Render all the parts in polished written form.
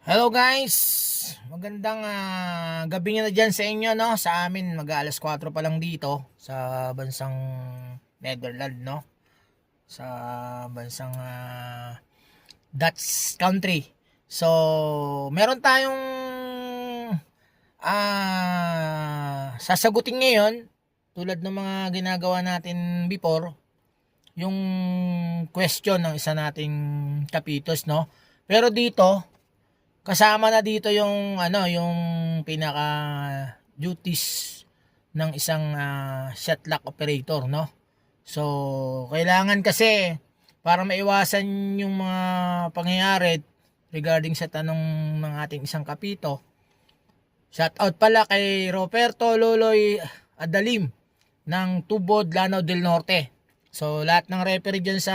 Hello guys! Magandang gabi nyo na dyan sa inyo, no? Sa amin, mag-aalas 4 pa lang dito sa bansang Netherlands, no? Sa bansang Dutch country. So, meron tayong sasagutin ngayon tulad ng mga ginagawa natin before, yung question ng isa nating kapitos, no? Pero dito, kasama na dito yung yung pinaka duties ng isang shot lock operator, no? So, kailangan kasi para maiwasan yung mga pangyayari regarding sa tanong ng ating isang kapito. Shout out pala kay Roberto Loloy Adalim ng Tubod, Lanao del Norte. So, lahat ng referee dyan sa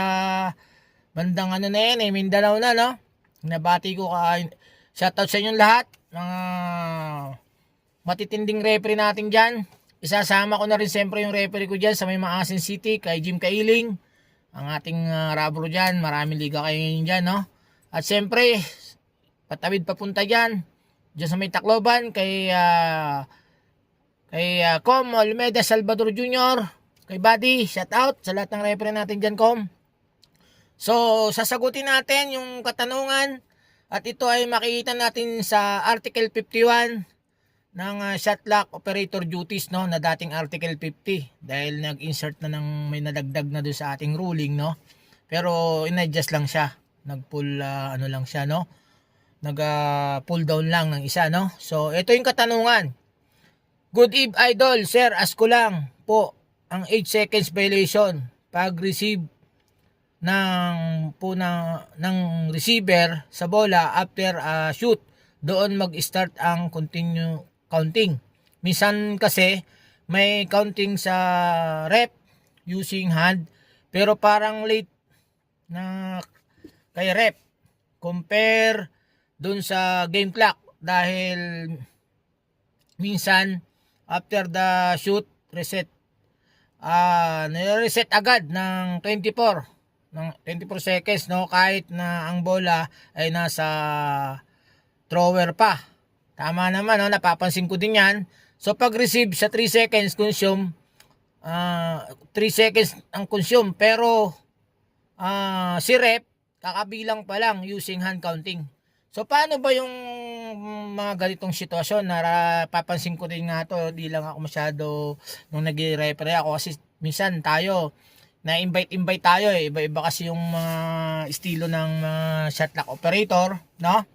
bandang na yan, Mindanao na, no? Nabati ko shoutout sa inyong lahat, mga matitinding referee natin dyan. Isasama ko na rin siyempre yung referee ko dyan sa may Maasin City, kay Jim Kailing, ang ating rabro dyan. Maraming liga kayo dyan, no? At siyempre, patawid papunta dyan sa may Tacloban, kay Com Olmeda Salvador Jr., kay Buddy, shoutout sa lahat ng referee natin dyan, Com. So, sasagutin natin yung katanungan. At ito ay makikita natin sa Article 51 ng shot lock operator duties, no, na dating Article 50 dahil nag-insert na ng may nadagdag na doon sa ating ruling, no. Pero in-adjust lang siya. Nag-pull lang siya, no. Nag-pull down lang ng isa, no. So ito yung katanungan. Good eve idol, sir, ask ko lang po ang 8 seconds violation pag receive ng receiver sa bola after shoot, doon mag-start ang continue counting. Minsan kasi may counting sa rep using hand, pero parang late na kay rep compare doon sa game clock dahil minsan after the shoot reset nire-reset agad ng 24 seconds, no, kahit na ang bola ay nasa thrower pa. Tama naman, no, napapansin ko din yan. So pag receive sa 3 seconds consume, 3 seconds ang consume, pero si rep kakabilang pa lang using hand counting. So paano ba yung mga ganitong sitwasyon? Napapansin ko din nga to, di lang ako masyado nung nag-referee ako, kasi minsan tayo na-invite tayo, iba-iba kasi yung mga estilo ng shot lock operator, no?